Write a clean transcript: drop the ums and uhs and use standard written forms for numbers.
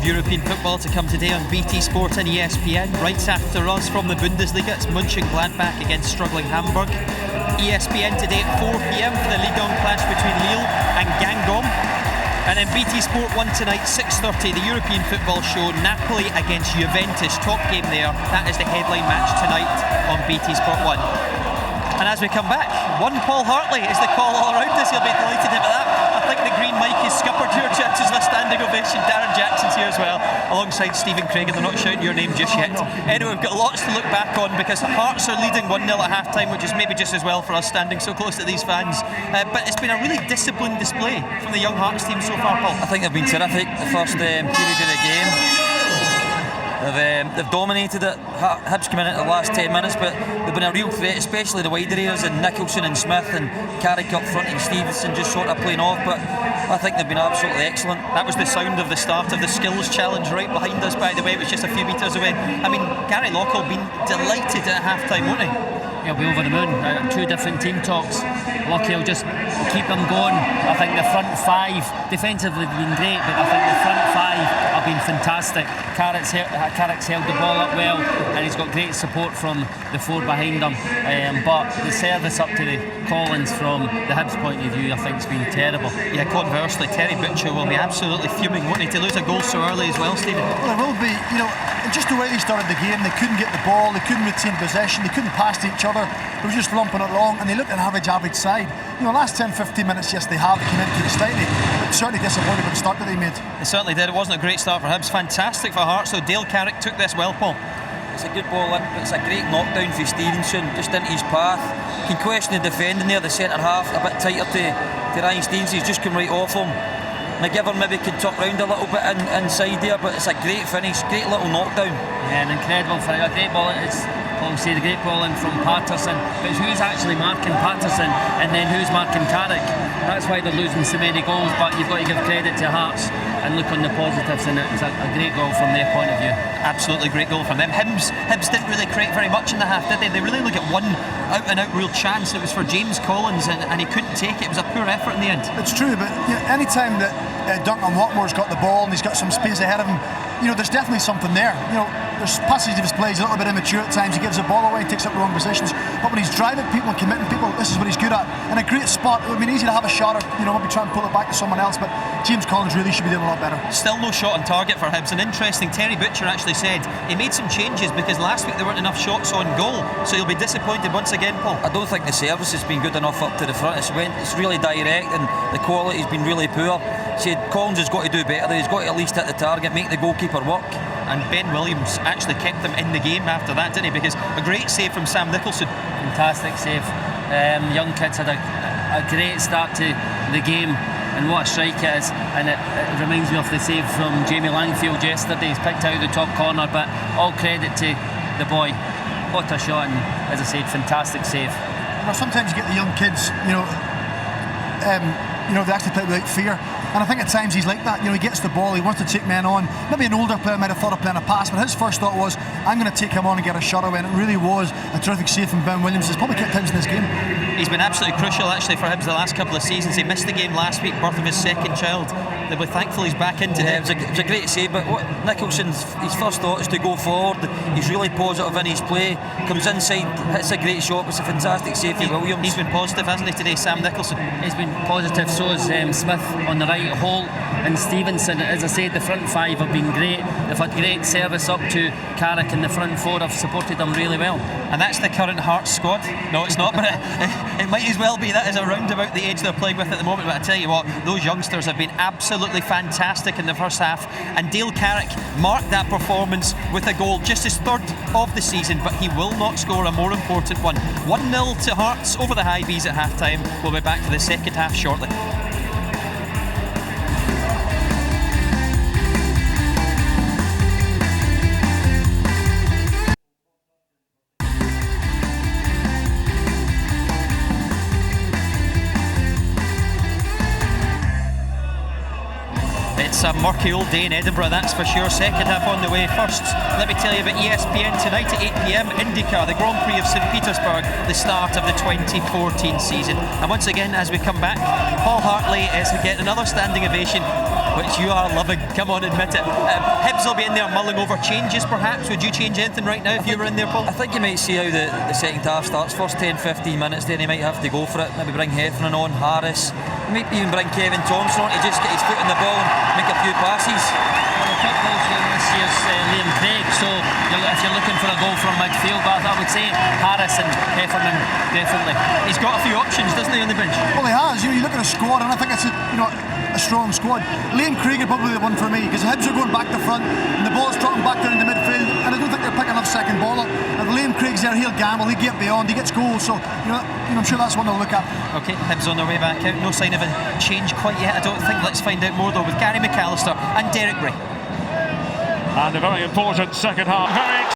European football to come today on BT Sport and ESPN. Right after us from the Bundesliga, it's Mönchengladbach against struggling Hamburg. ESPN today at 4 p.m. for the Ligue 1 clash between Lille and Guingamp. And then BT Sport 1 tonight, 6:30, the European football show, Napoli against Juventus. Top game there. That is the headline match tonight on BT Sport 1. And as we come back, one Paul Hartley is the call all around us. He'll be delighted about that. I think the green mic is scuppered here, Jackson's a standing ovation. Darren Jackson's here as well, alongside Stephen Craig, and they're not shouting your name just yet. Anyway, we've got lots to look back on because Hearts are leading 1-0 at half-time, which is maybe just as well for us standing so close to these fans. But it's been a really disciplined display from the young Hearts team so far, Paul. I think they've been terrific the first period of the game. They've dominated it. Hibs come in at the last 10 minutes, but they've been a real threat, especially the wider areas, and Nicholson and Smith and Carrick up front and Stevenson just sort of playing off. But I think they've been absolutely excellent. That was the sound of the start of the skills challenge right behind us, by the way. It was just a few metres away. I mean, Gary Lockall been delighted at half-time, won't he? He'll be over the moon. Two different team talks. Lucky will just keep them going. I think the front five defensively have been great, but I think the front five have been fantastic. Carrick's held the ball up well, and he's got great support from the four behind him. But the service up to the Collins from the Hibs point of view, I think, has been terrible. Yeah, conversely, Terry Butcher will be absolutely fuming, won't he, to lose a goal so early as well, Stephen? Well, it will be. You know, just the way they started the game, they couldn't get the ball, they couldn't retain possession, they couldn't pass to each other. They were just lumping it along, and they looked an average side. You know, last 10-15 minutes, yes, they have come into the slightly, but certainly disappointed with the start that they made. They certainly did. It wasn't a great start for Hibs. Fantastic for Hearts, so Dale Carrick took this well, Paul. It's a good ball in, but it's a great knockdown for Stevenson, just into his path. You can question the defending there, the centre half, a bit tighter to Ryan Stevenson. He's just come right off him. McGivern maybe could tuck round a little bit inside there, but it's a great finish, great little knockdown. Yeah, an incredible finish, a great ball. It's obviously the great ball in from Patterson, but it's who's actually marking Patterson and then who's marking Carrick. That's why they're losing so many goals, but you've got to give credit to Hearts and look on the positives, and it was a great goal from their point of view. Absolutely great goal from them. Hibs didn't really create very much in the half, did they? They really look at one out-and-out real chance. It was for James Collins, and he couldn't take it. It was a poor effort in the end. It's true, but you know, any time that Duncan Watmore's got the ball and he's got some space ahead of him, you know, there's definitely something there. You know, there's passages of his play, he's a little bit immature at times, he gives the ball away, takes up the wrong positions, but when he's driving people and committing people, this is what he's good at. And a great spot, it would be easy to have a shot or, you know, maybe try and pull it back to someone else, but James Collins really should be doing a lot better. Still no shot on target for Hibs, and interesting, Terry Butcher actually said he made some changes because last week there weren't enough shots on goal, so he'll be disappointed once again, Paul. I don't think the service has been good enough up to the front. It's really direct, and the quality's been really poor. Said Collins has got to do better. He's got to at least hit the target, make the goalkeeper work. And Ben Williams actually kept them in the game after that, didn't he? Because a great save from Sam Nicholson. Fantastic save. Young kids had a great start to the game, and what a strike it is. And it reminds me of the save from Jamie Langfield yesterday. He's picked out the top corner, but all credit to the boy. What a shot, and as I said, fantastic save. Well, sometimes you get the young kids, you know, they actually play without fear. And I think at times he's like that. You know, he gets the ball, he wants to take men on. Maybe an older player might have thought of playing a pass, but his first thought was, I'm going to take him on and get a shot away. And it really was a terrific save from Ben Williams. He's probably kept Hibs in this game. He's been absolutely crucial actually for Hibs the last couple of seasons. He missed the game last week, birth of his second child. They'll be thankful he's back in today. Yeah, it was a great save, but what Nicholson's his first thought is to go forward. He's really positive in his play. Comes inside, hits a great shot. It's a fantastic save for Williams. He's been positive, hasn't he, today, Sam Nicholson? He's been positive. So is Smith on the right, Holt and Stevenson. As I said, the front five have been great. They've had great service up to Carrick, and the front four have supported them really well. And that's the current Hearts squad. No, it's not, but it might as well be. That is around about the age they're playing with at the moment. But I tell you what, those youngsters have been absolutely fantastic in the first half, and Dale Carrick marked that performance with a goal, just his third of the season, but he will not score a more important one. 1-0 to Hearts over the High Bees at half time. We'll be back for the second half shortly. It's a murky old day in Edinburgh, that's for sure. Second half on the way. First, let me tell you about ESPN tonight at 8 p.m. IndyCar, the Grand Prix of St Petersburg, the start of the 2014 season. And once again, as we come back, Paul Hartley is getting another standing ovation. which you are loving. Come on, admit it. Hibs will be in there mulling over changes, perhaps. Would you change anything right now if you were in there, Paul? I think you might see how the second half starts. First 10-15 minutes there, he might have to go for it. Maybe bring Heffernan on, Harris. Maybe even bring Kevin Thompson on to just get his foot in the ball and make a few passes. Well, the top goal scorer this year's Liam Craig, so if you're looking for a goal from midfield, I would say Harris and Heffernan, definitely. He's got a few options, doesn't he, on the bench? Well, he has. You look at a squad, and I think it's a strong squad. Liam Craig is probably the one for me, because the Hibs are going back to front and the ball's dropping back down in the midfield, and I don't think they're picking enough second ball up. If Liam Craig's there, he'll gamble, he'll get beyond, he gets goals, so I'm sure that's one to look at. Okay, Hibs on their way back out. No sign of a change quite yet, I don't think. Let's find out more though with Gary McAllister and Derek Bray. And a very important second half. Very